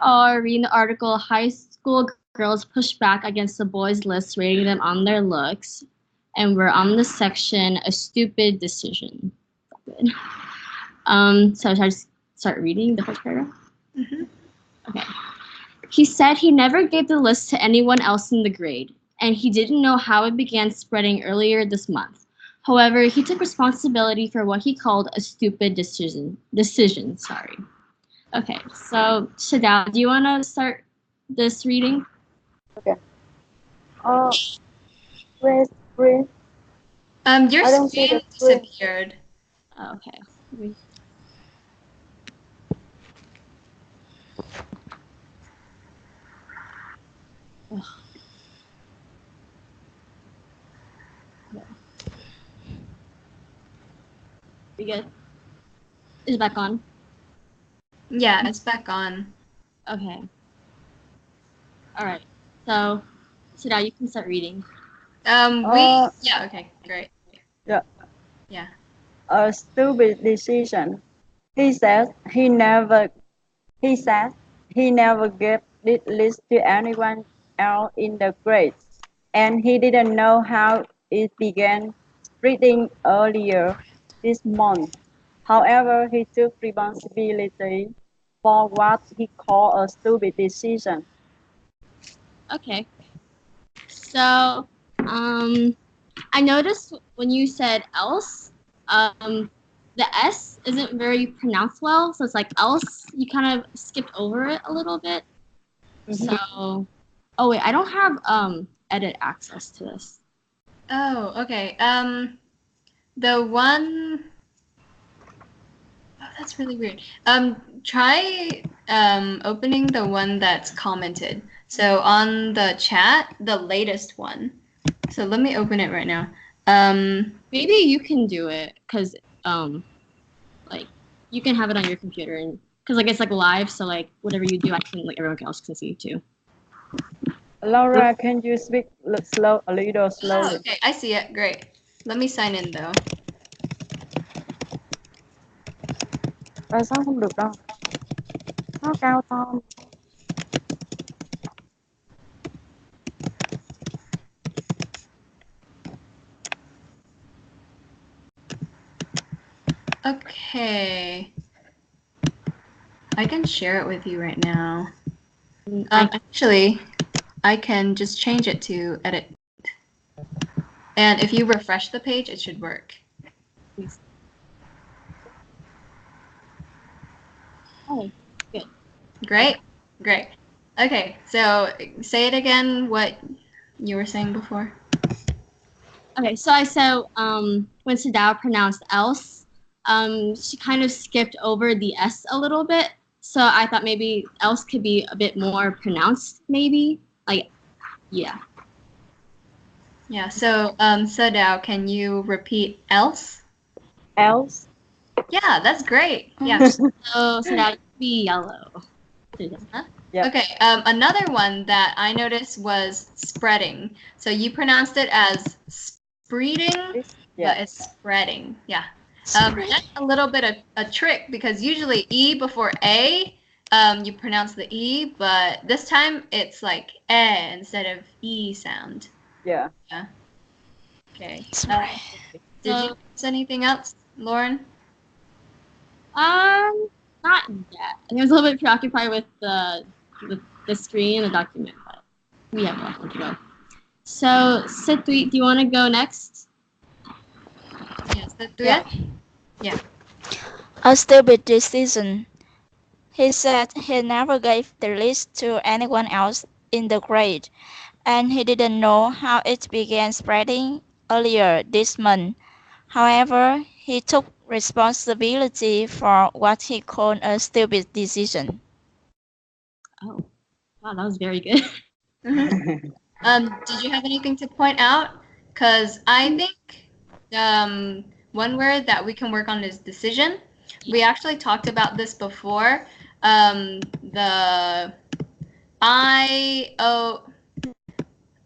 are reading the article High School Girls Push Back Against the Boys List, rating them on their looks. And we're on the section A Stupid Decision. Good. So should I just start reading the first paragraph? Mm-hmm. Okay. He said he never gave the list to anyone else in the grade, and he didn't know how it began spreading earlier this month. However, he took responsibility for what he called a stupid decision. Sorry. Okay, so Shadao, do you want to start this reading? Okay. Where's screen? Your I don't see screen the screen. disappeared. Oh, okay. Ugh. We good? Is it back on? Yeah, it's back on. Okay. All right. So, Shadao, you can start reading. Yeah, okay, great. Yeah. Yeah. A stupid decision. He said he never gave this list to anyone else in the grade, and he didn't know how it began spreading earlier this month. However, he took responsibility for what he called a stupid decision. Okay. So, I noticed when you said else, the S isn't very pronounced well, so it's like else. You kind of skipped over it a little bit. So, oh wait, I don't have edit access to this. Oh, okay. The one. Oh, that's really weird. Try opening the one that's commented. So on the chat, the latest one. So let me open it right now. Maybe you can do it because like you can have it on your computer and because like it's like live, so like whatever you do, I can like everyone else can see too. Laura, can you speak a little slowly? Oh, okay, I see it. Great. Let me sign in though. Tại sao không được đâu? Nó cao to. Okay. I can share it with you right now. Actually, I can just change it to edit. And if you refresh the page, it should work. Oh, good. Great. Great. Okay, so say it again what you were saying before. Okay, so I said when Sadao pronounced else, she kind of skipped over the S a little bit. So I thought maybe else could be a bit more pronounced, maybe. Like, yeah. Yeah, so Sadao, can you repeat else? Else? Yeah, that's great. Yeah. So Sadao would be yellow. Huh? Yep. Okay, another one that I noticed was spreading. So you pronounced it as spreading, but it's spreading. Yeah. That's a little bit of a trick because usually E before A, you pronounce the E, but this time it's like eh instead of E sound. Yeah. Yeah. Okay. Did you notice anything else, Lauren? Not yet. I was a little bit preoccupied with the screen and the document, but we have a lot to go. So, Sitwi, do you want to go next? Yes, Sitwi? Yeah. A stupid decision. He said he never gave the list to anyone else in the grade, and he didn't know how it began spreading earlier this month. However, he took responsibility for what he called a stupid decision. Oh, wow, that was very good. Did you have anything to point out? Because I think one word that we can work on is decision. We actually talked about this before. The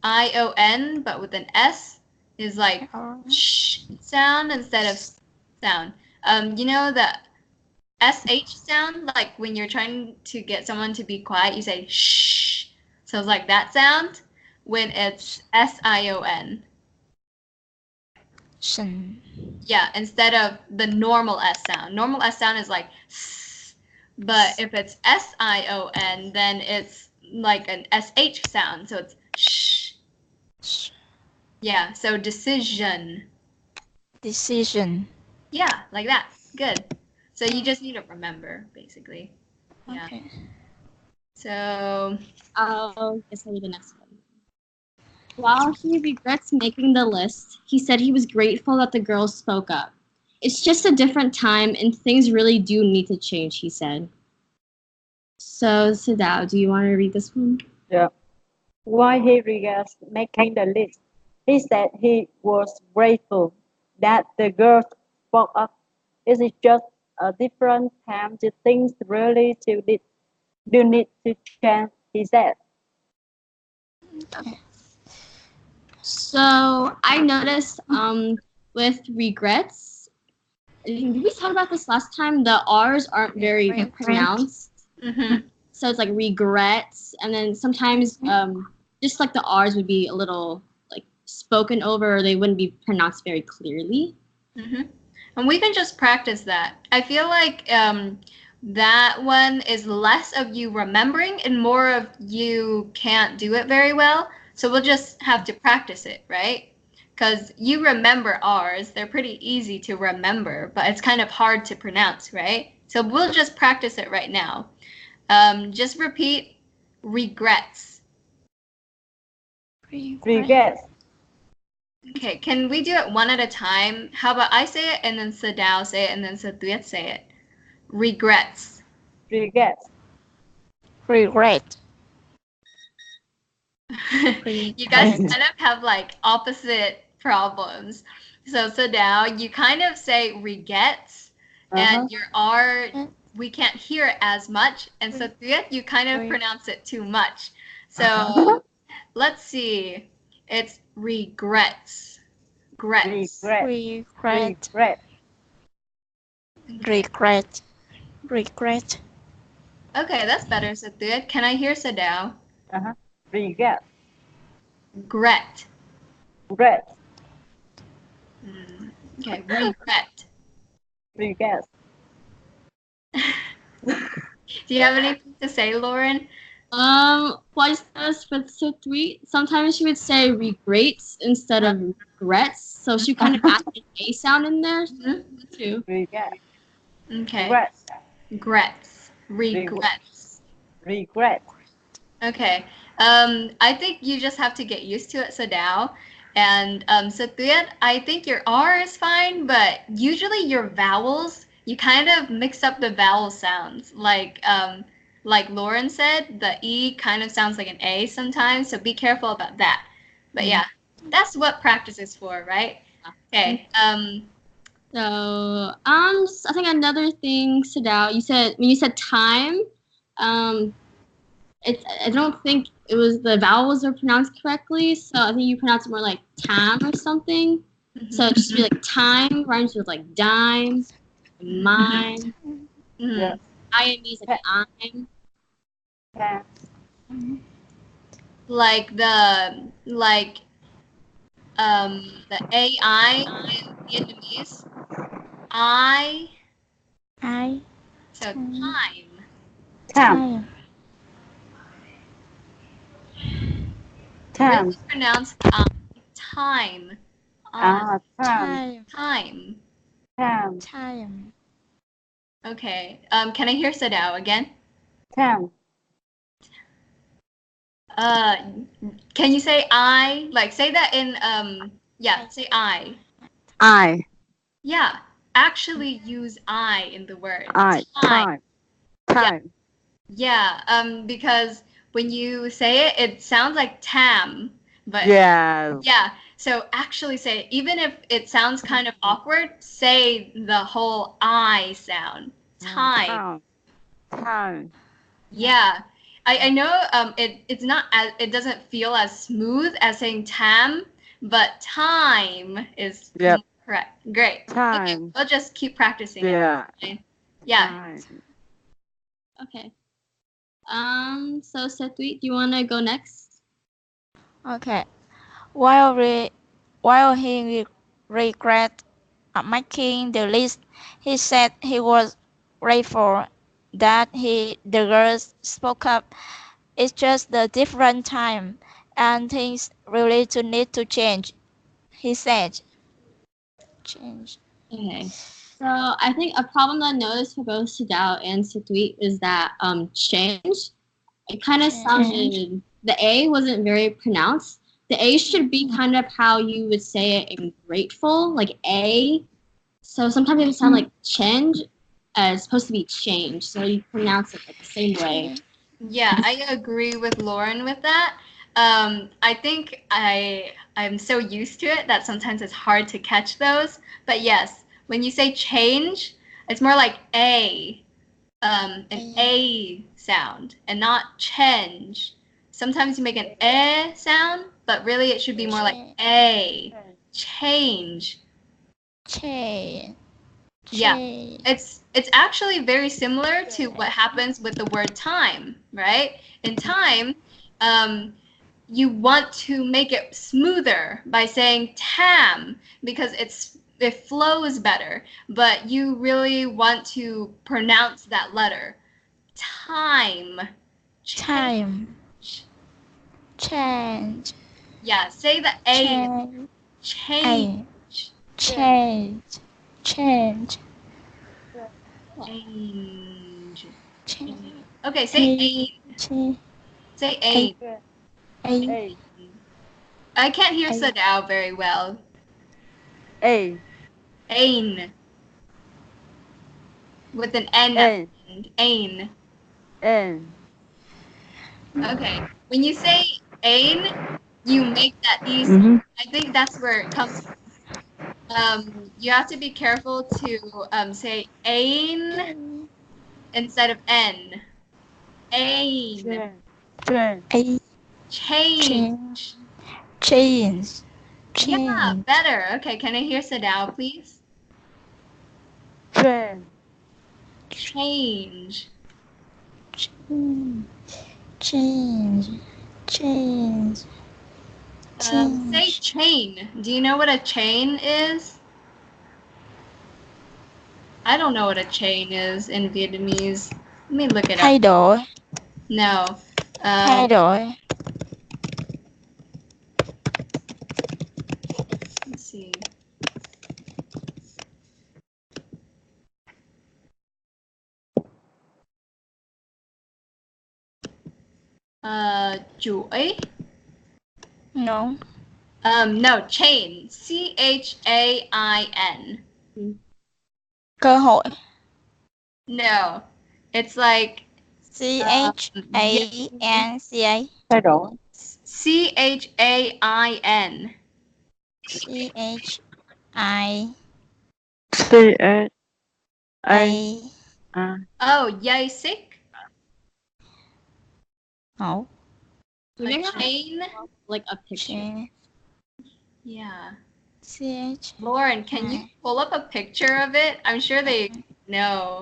I-O-N, but with an S, is like sh sound instead of sound. You know that SH sound, like when you're trying to get someone to be quiet, you say shh. So it's like that sound when it's SION. Shin. Yeah, instead of the normal S sound. Normal S sound is like S, but if it's SION, then it's like an SH sound. So it's shh. Yeah, so decision. Decision. Yeah, like that. Good. So you just need to remember, basically. Yeah. Okay. So, I'll guess I'll do the next one. While he regrets making the list, he said he was grateful that the girls spoke up. It's just a different time and things really do need to change, he said. So, Sadao, do you want to read this one? Yeah. While he regrets making the list, he said he was grateful that the girls spoke up. It is just a different time to things really do need to change, he said. So, I noticed with regrets, did we talk about this last time? The R's aren't very pronounced. mm-hmm. So it's like regrets, and then sometimes just like the R's would be a little like spoken over, or they wouldn't be pronounced very clearly. Mm-hmm. And we can just practice that. I feel like that one is less of you remembering and more of you can't do it very well. So we'll just have to practice it, right? Because you remember R's, they're pretty easy to remember, but it's kind of hard to pronounce, right? So we'll just practice it right now. Just repeat regrets. Regrets. Okay, can we do it one at a time? How about I say it and then Sadao say it and then Satuyet say it? Regrets. Regrets. Regret. You guys kind of have like opposite problems. So Sadao, you kind of say regrets and your R, we can't hear it as much. And Satuyet, you kind of pronounce it too much. So let's see. It's regrets. Regrets. Regret. Regret. Regret. Regret. Okay, that's better, Satuyet. Can I hear Sadao? Regret. Gret. Regret. Okay, regret. Regret. Do you have anything to say, Lauren? Well, I just with Satui, sometimes she would say regrets instead of regrets, so she kind of added an A sound in there too. Regret. Okay. Regrets. Regrets. Regrets. Regret. Okay. I think you just have to get used to it, Sadao. And Satuyet, I think your R is fine, but usually your vowels, you kind of mix up the vowel sounds. Like Lauren said, the E kind of sounds like an A sometimes, so be careful about that. But yeah, that's what practice is for, right? Okay. So, I think another thing, Sadao, you said when you said time, I don't think it was the vowels are pronounced correctly, so I think you pronounce it more like tam or something. So it just be like time rhymes with like dime, mime. Yeah. IME is like I'm. Yeah. Like the AI in Vietnamese. So time. Time. Time. Really pronounce time. Time. Time. Time. Time. Okay. Can I hear Sadao again? Time. Can you say I? Like say that in yeah, say I. I. Yeah. Actually use I in the word. Time. Time. Yeah. Because when you say it, it sounds like tam. But Yeah. yeah. So actually say it. Even if it sounds kind of awkward, say the whole I sound. Time. Time. Yeah. I know it's not as it doesn't feel as smooth as saying tam, but time is correct. Great. Time. Okay, we'll just keep practicing Yeah. it. Yeah. Okay. So Setui, do you want to go next? Okay. While he regret making the list, he said he was grateful that the girls spoke up. It's just the different time, and things really to need to change. He said, change. Okay. So I think a problem that I noticed for both Sadao and Satweet is that change. It kind of sounded the A wasn't very pronounced. The A should be kind of how you would say it in grateful, like A. So sometimes it would sound like change, it's supposed to be change. So you pronounce it like the same way. Yeah, I agree with Lauren with that. I think I'm so used to it that sometimes it's hard to catch those. But yes, when you say change, it's more like an A sound, and not change. Sometimes you make an sound, but really it should be more like A. Change. Change. Yeah, it's actually very similar to what happens with the word time, right? In time, you want to make it smoother by saying tam because it flows better, but you really want to pronounce that letter. Time. Time. Change. Yeah, say the A. Change. Change. Change. Change. Change. Okay, say ain. Say ain. A. I can't hear Sadao very well. A. Ain. With an N at the end. Ain. N. Okay. When you say ain, you make that easy. I think that's where it comes from. You have to be careful to say ain instead of N. Ain. Change. Change. Yeah, better. Okay, can I hear Sadao, please? Change. Change. Change. Change. Say chain. Do you know what a chain is? I don't know what a chain is in Vietnamese. Let me look it Thay up. đổi. No. Thay đổi. Let's see. Chuỗi. No. No, chain. CHAIN. Cơ hội. No. It's like CHANCA. Thay đổi. CHAIN. CHI. C-A. Oh, yay sick? No. A chain? Like a picture. Yeah. CH. Lauren, can you pull up a picture of it? I'm sure they know.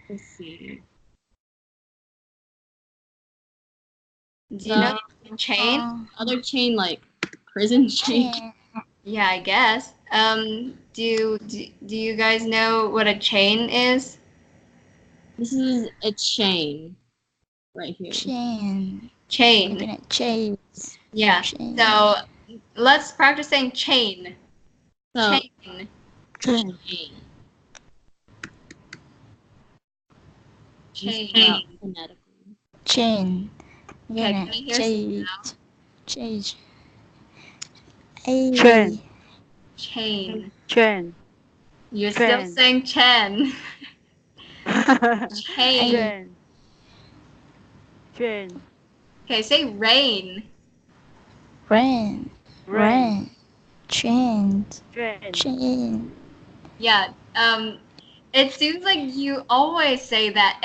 Let's see. Do you know the chain? Other chain like prison chain. Yeah, I guess. Do you guys know what a chain is? This is a chain right here. Chain. Chain. Yeah. Chain. So let's practice saying chain. So, Chain. chain. Chain. Phonetically. Chain. Okay, can I hear Chain. Chain. Chain. You're still saying Chen. Chain. Chain. Okay, say rain. Rain. Chain. Chain. Yeah. It seems like you always say that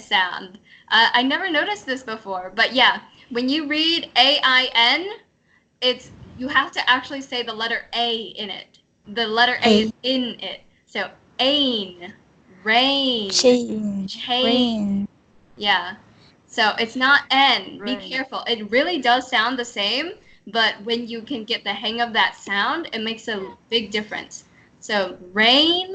sound. I never noticed this before, but yeah, when you read AIN, you have to actually say the letter A in it. the letter A is in it. So ain, rain, Change. Rain. Yeah. So it's not N. Be Rain. careful. It really does sound the same, but when you can get the hang of that sound, it makes a big difference. So rain,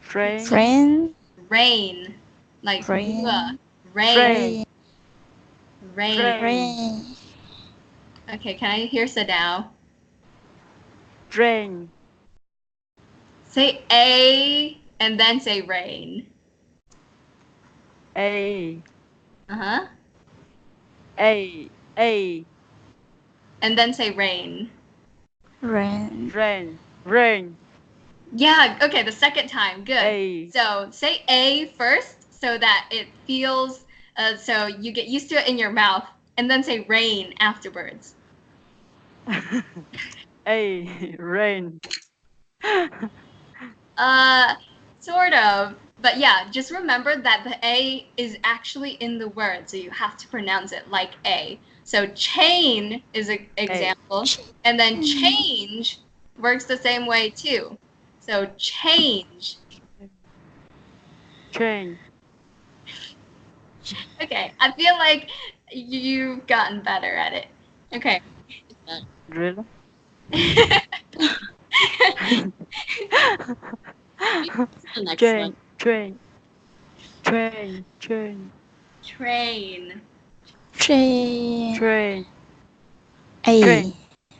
Train. Friend. rain, like Rain. rain, Train. rain. Rain. Okay, can I hear Sadao? Train. Say A and then say rain. A. Uh-huh. A. And then say rain. Rain. Rain. Rain. Yeah, okay, the second time. Good. A. So say A first so that it feels, so you get used to it in your mouth, and then say rain afterwards. A. Rain. Sort of. But yeah, just remember that the A is actually in the word, so you have to pronounce it like A. So chain is an example, and then change works the same way too. So change. Train. Okay, I feel like you've gotten better at it. Okay. Really? The next Train. one. Train. Train. Train. Train. Train. Train. A. Train.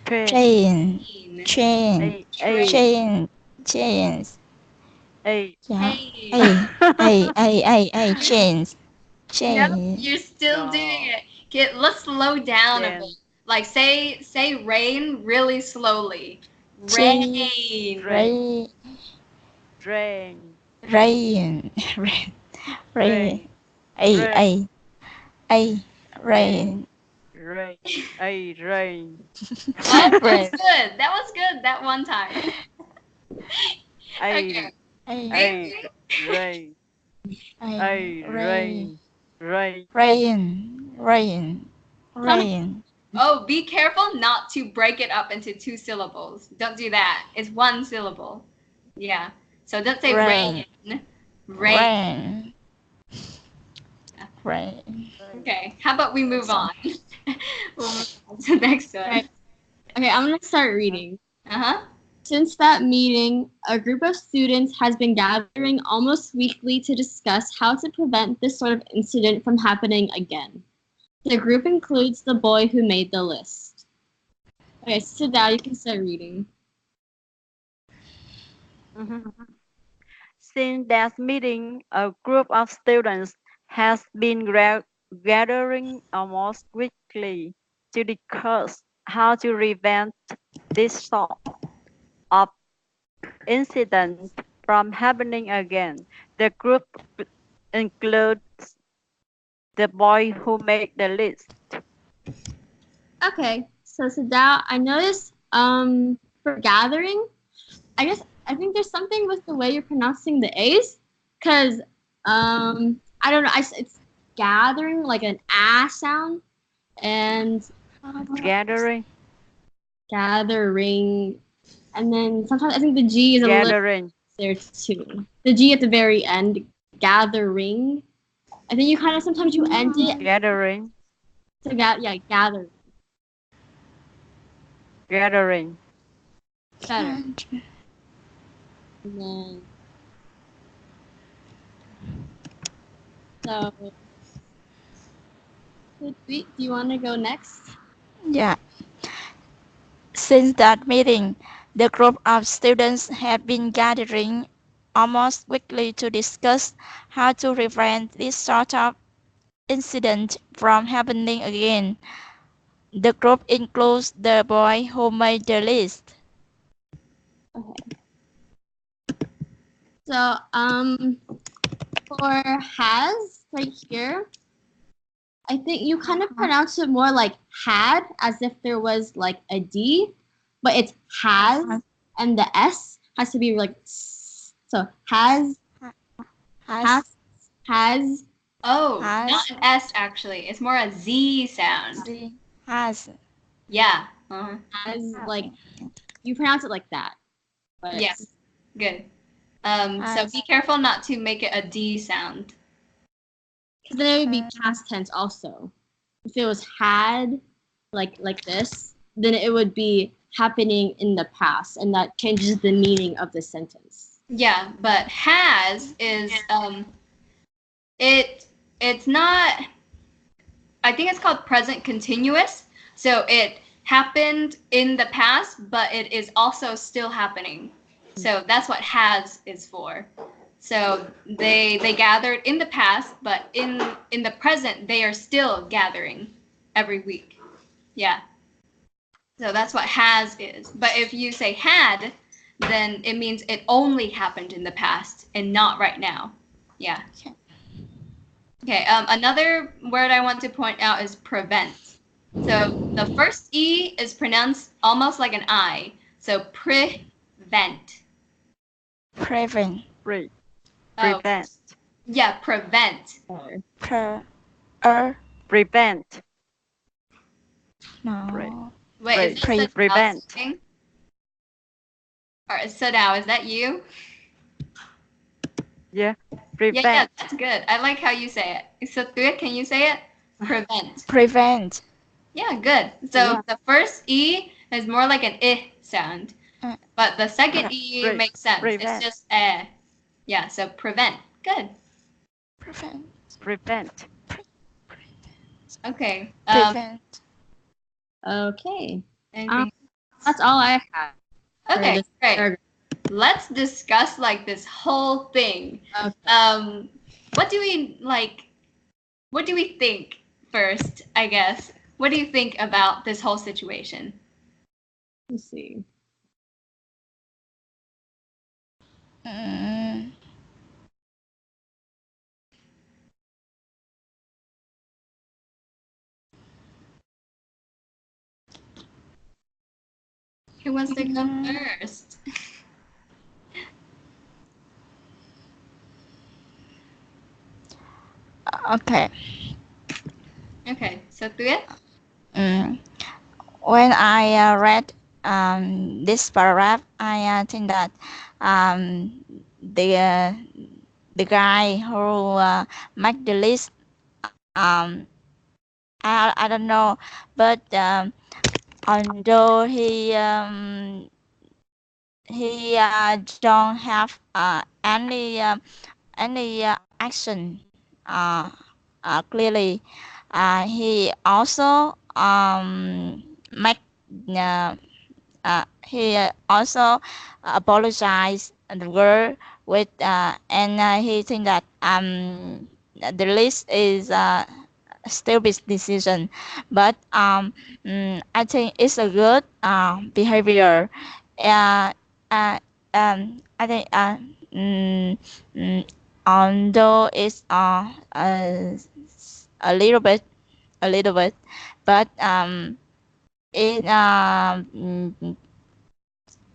Train. Train. Train. A. Chain. Chains. A. Yeah. Train. A. Chains. Yep, Chains. you're still No. doing it. Let's slow down a Chain. bit. Like say rain really slowly. Chain. Rain. Rain. Train. Rain. Rain. Rain. Train. A. Rain. Rain. A. Rain. Oh, that was Rain. good. That was good that one time. Okay. A. Rain. A. Rain. Rain. Rain. Rain. Oh, be careful not to break it up into 2 syllables. Don't do that. It's 1 syllable. Yeah. So don't say rain. Rain. Rain. Rain. Okay. How about we move on? We'll move on to the next one. Right. Okay, I'm gonna start reading. Uh-huh. Since that meeting, a group of students has been gathering almost weekly to discuss how to prevent this sort of incident from happening again. The group includes the boy who made the list. Okay, so now you can start reading. Since that meeting, a group of students has been gathering almost weekly to discuss how to prevent this sort of incident from happening again. The group includes the boy who made the list. Okay, so now I noticed for gathering, I think there's something with the way you're pronouncing the A's, cause I don't know, it's gathering like an ah sound, and Gathering. gathering, and then sometimes I think the G is a little Gathering. there too. The G at the very end, gathering. I think you kind of sometimes you end it Gathering. to gather. Gathering. Better. And then, so, do you want to go next? Yeah. Since that meeting, the group of students have been gathering almost weekly to discuss how to prevent this sort of incident from happening again. The group includes the boy who made the list. Okay. So, for has right here, I think you kind of pronounce it more like had, as if there was like a D, but it's has, and the S has to be like s. So has. Oh, Has. not an S actually. It's more a Z sound. Has. Yeah. Uh-huh. Has like You pronounce it like that. But Yes. Good. So be careful not to make it a D sound. Because then it would be past tense also. If it was had, like this, then it would be happening in the past, and that changes the meaning of the sentence. Yeah, but has is it's not. I think it's called present continuous. So it happened in the past, but it is also still happening. So that's what has is for. So they gathered in the past, but in the present they are still gathering every week. Yeah. So that's what has is. But if you say had, then it means it only happened in the past and not right now. Yeah. Okay, another word I want to point out is prevent. So the first E is pronounced almost like an I. So prevent. Prevent. Prevent. Yeah, prevent. Prevent. No. Wait, is that prevent. All right, so now, is that you? Yeah. Prevent. Yeah, that's good. I like how you say it. So can you say it? Prevent. Prevent. Yeah, good. So the first E is more like an I sound. But the second E makes sense. Prevent. It's just eh. Yeah, so prevent. Good. Prevent. Okay. Prevent. Okay. Anything? That's all I have. Okay, great. Let's discuss like this whole thing. Okay. What do we like? What do we think first? I guess. What do you think about this whole situation? Let's see. Who wants to go first? Okay. Okay, so Tuya? When I read this paragraph, I think that the guy who make the list, I don't know, but although he don't have any action clearly, he also make he also apologized the girl with and he think that the list is stupid decision, but I think it's a good behavior. Uh, I think although it's a little bit, but it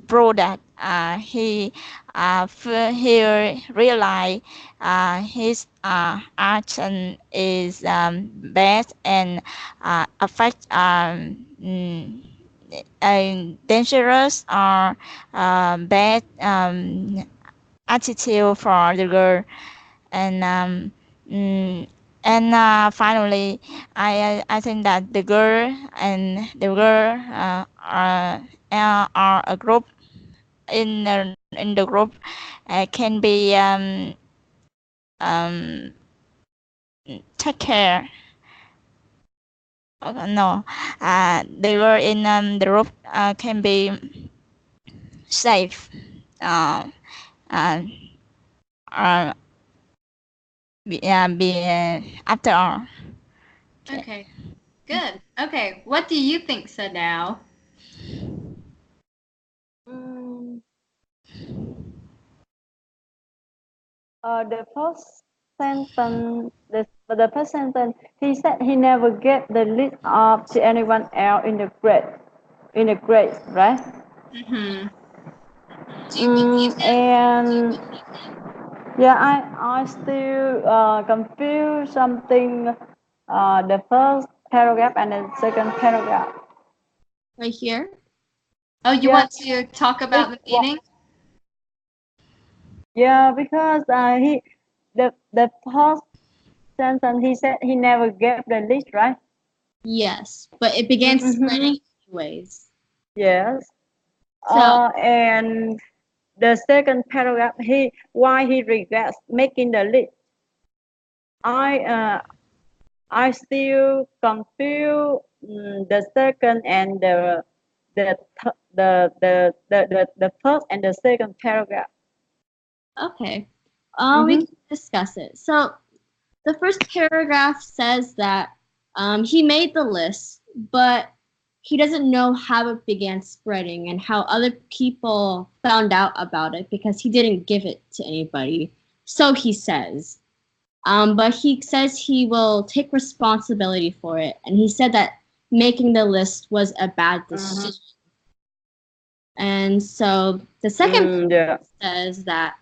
prove that he realize his action is bad and affect dangerous or bad attitude for the girl, and finally I think that the girl and the girl are a group in the group can be um, take care. No, they were in the group can be safe. Uh, uh, after all. Okay, good. Okay, what do you think, Sadao? The first sentence, the first sentence, he said he never gave the list up to anyone else in the grade, right? Mm-hmm. And yeah, I still confuse something. The first paragraph and the second paragraph. Right here. Oh, you want to talk about the meaning? Yeah, because the first sentence he said he never gave the list, right? Yes, but it began Mhm. spreading anyways. Yes. So And the second paragraph, why he regrets making the list. I still confuse the second and the first and the second paragraph. okay, we Mm-hmm. can discuss it. So the first paragraph says that he made the list, but he doesn't know how it began spreading and how other people found out about it because he didn't give it to anybody. So he says. But he says he will take responsibility for it. And he said that making the list was a bad decision. And so the second Yeah. says that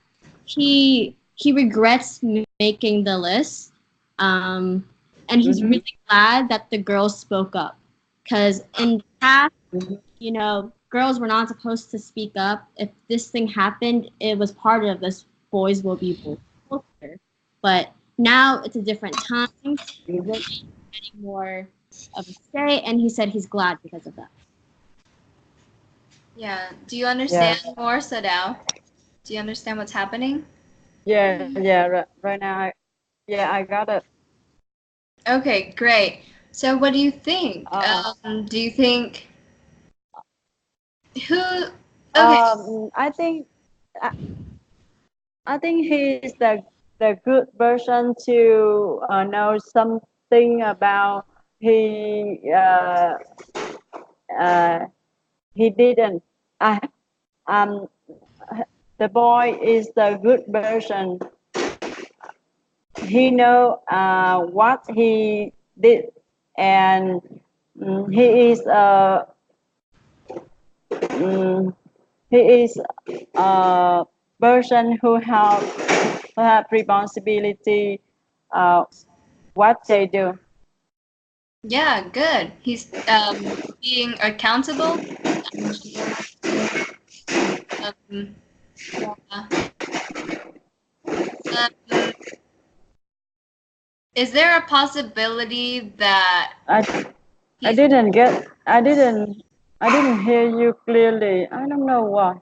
he regrets making the list, and he's really glad that the girls spoke up, because in the past, you know, girls were not supposed to speak up. If this thing happened, it was part of this boys will be boys culture. But now it's a different time. Women are getting more of a say, and he said he's glad because of that. Yeah. Do you understand more, Sadao? Do you understand what's happening? Yeah. Right now, I got it. Okay, great. So what do you think? Do you think who? Okay. I think he's the good person to know something about he uh, uh, he didn't. Um, the boy is the good person. He know what he did, and he is um, he is a person who have responsibility what they do. Yeah, good. He's being accountable. Um, um, is there a possibility that I he's didn't get I didn't hear you clearly. I don't know why.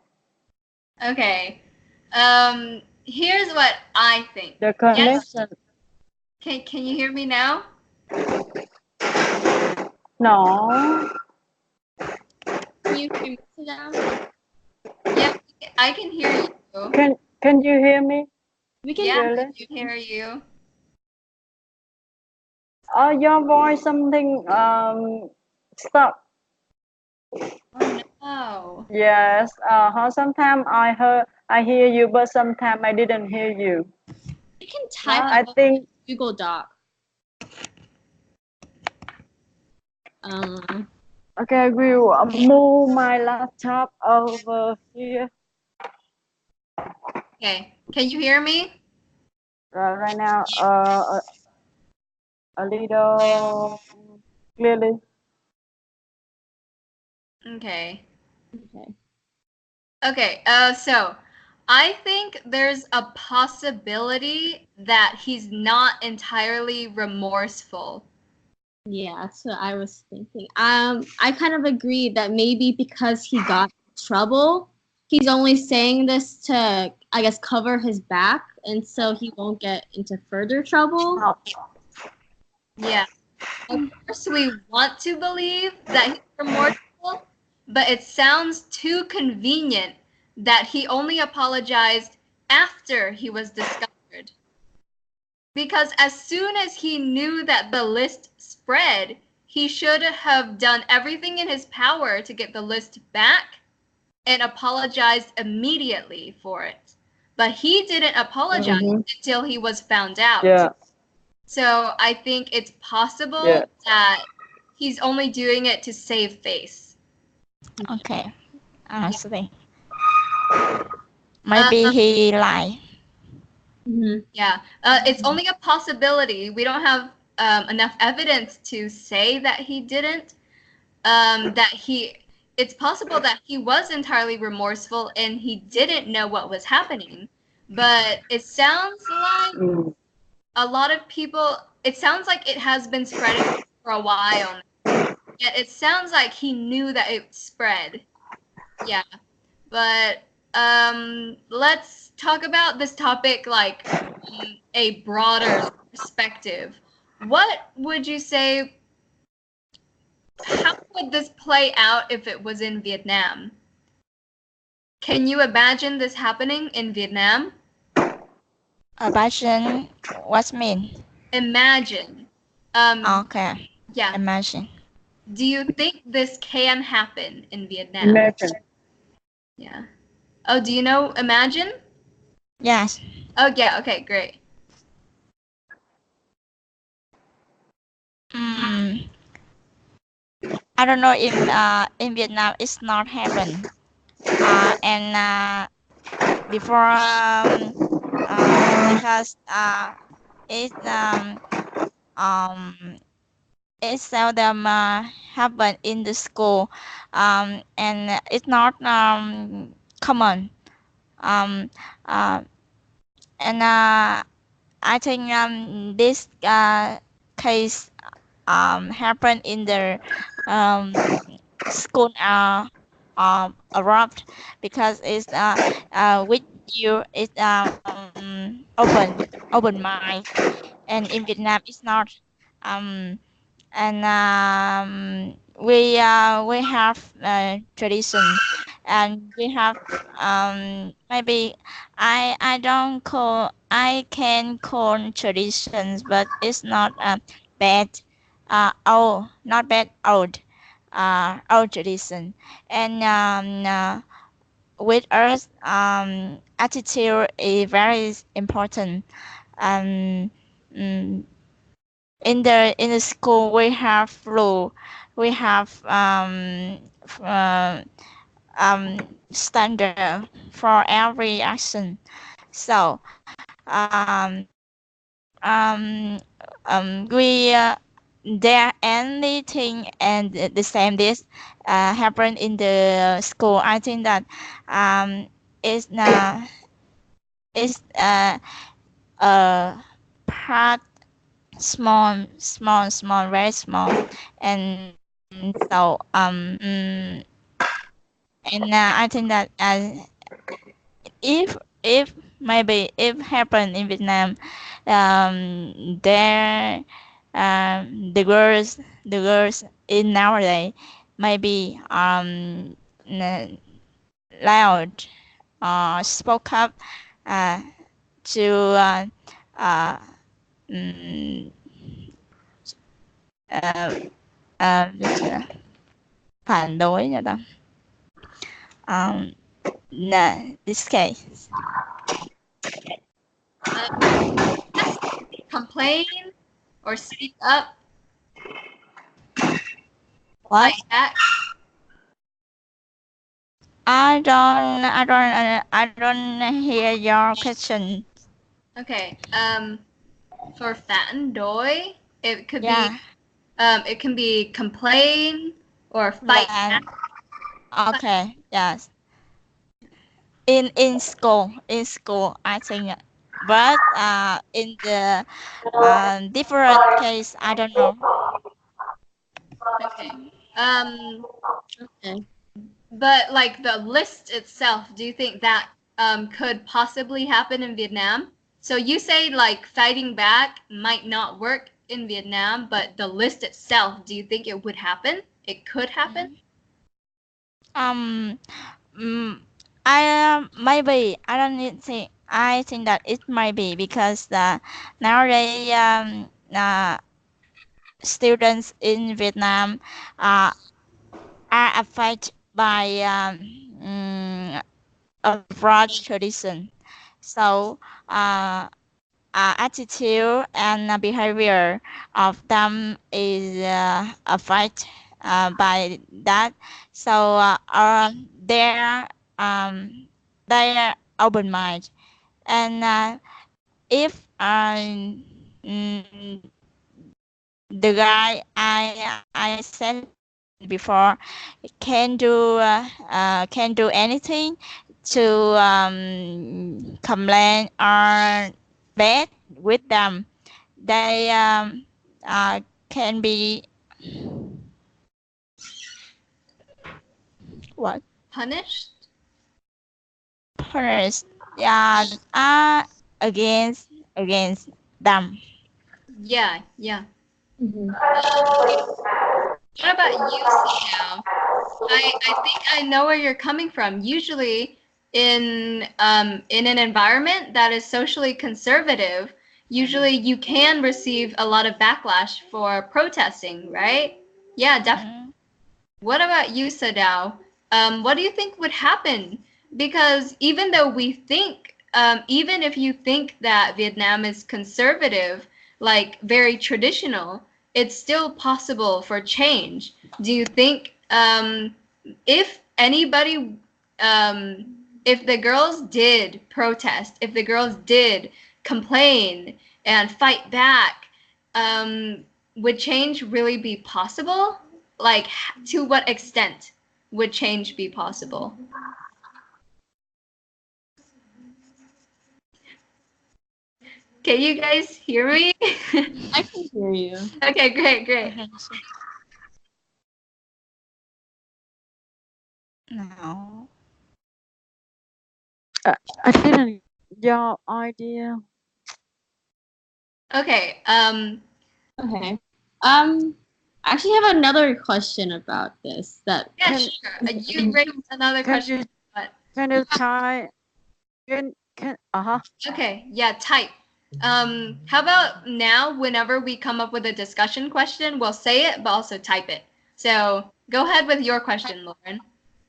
okay? Here's what I think. The Yes. connection. Can you hear me now? No. Can you hear me now? Yeah, I can hear you. Can you hear me We can Yeah, hear clearly? I can hear you. Your voice something stop. Oh no. Yes. Sometimes I hear you, but sometimes I didn't hear you. you can type I think Google Doc. Uh, okay. I will move my laptop over here Okay. Can you hear me? right now. A little clearly. Okay. okay. Okay. So I think there's a possibility that he's not entirely remorseful. Yeah, that's what I was thinking. I kind of agree that maybe because he got in trouble, he's only saying this to, I guess, cover his back, and so he won't get into further trouble. Yeah. Of course, we want to believe that he's remorseful, but it sounds too convenient that he only apologized after he was discovered. Because as soon as he knew that the list spread, he should have done everything in his power to get the list back and apologized immediately for it. But he didn't apologize until he was found out. Yeah. So I think it's possible Yeah. that he's only doing it to save face. Okay, honestly. Maybe he lied. Yeah, it's only a possibility. We don't have enough evidence to say that he didn't. That he it's possible that he was entirely remorseful and he didn't know what was happening. But it sounds like a lot of people, it sounds like it has been spreading for a while. Yet it sounds like he knew that it spread. Yeah. But let's talk about this topic like a broader perspective. What would you say, how would this play out if it was in Vietnam? Can you imagine this happening in Vietnam? Imagine what mean? Imagine. Okay. Yeah. Imagine. Do you think this can happen in Vietnam? Imagine. Yeah. Oh, do you know imagine? Yes. Oh, yeah. Okay, great. I don't know if in Vietnam it's not happen. And before because it um it seldom happen in the school, and it's not common. Um, uh, and I think this case happened in the school abroad because it's with you it's open mind, and in Vietnam it's not. Um, and we have tradition, and we have maybe I don't call I can call traditions, but it's not bad old, not bad old tradition. And with us attitude is very important. um mm, in the school we have rule, we have standard for every action. So we there anything and the same this happen in the school. I think that is is a part, small, very small. And so I think that if if maybe if happen in Vietnam, there the girls in nowadays maybe loud spoke up uh, to uh, um, phản đối nhỉ ta. um, this case. Complain or speak up. What? Fight back. I don't hear your question. Okay. For phản đối, it could Yeah. be it can be complain or fight back. Okay. Yes. In school, I think, but in the different case, I don't know. Okay. Okay. But like the list itself, do you think that could possibly happen in Vietnam? So you say like fighting back might not work in Vietnam, but the list itself, do you think it would happen? It could happen? Um, mm, maybe I don't think. I think that it might be because nowadays students in Vietnam are affected by abroad tradition. So attitude and behavior of them is affected by that. So they're open mind, and if mm, the guy I said before can do anything to complain or bad with them. They can be what Punished? punished against them. Yeah, yeah. Mhm. What about you, now? I think I know where you're coming from. Usually in an environment that is socially conservative, usually you can receive a lot of backlash for protesting, right? Yeah, definitely. Mm. What about you, Sadao? What do you think would happen? Because even though we think, even if you think that Vietnam is conservative, like very traditional, it's still possible for change. Do you think if anybody, if the girls did protest, if the girls did complain and fight back, would change really be possible? Like, to what extent would change be possible? Can you guys hear me? I can hear you. Okay, great, great. No. I didn't your idea. Okay, Okay. I actually have another question about this. That yeah, Can- sure. You raised another Can question, you but can you try? Can okay, yeah, type. How about now, whenever we come up with a discussion question, we'll say it, but also type it. So go ahead with your question, Lauren.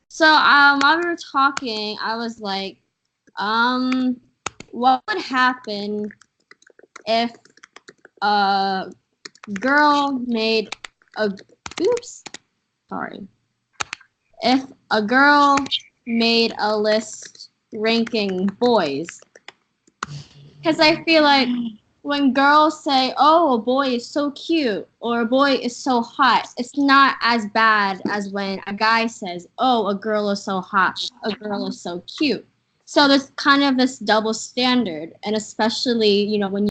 so while we were talking, I was like, what would happen if a girl made a oops, sorry. If a girl made a list ranking boys, because I feel like when girls say, "Oh, a boy is so cute" or "a boy is so hot," it's not as bad as when a guy says, "Oh, a girl is so hot, a girl is so cute." So there's kind of this double standard, and especially when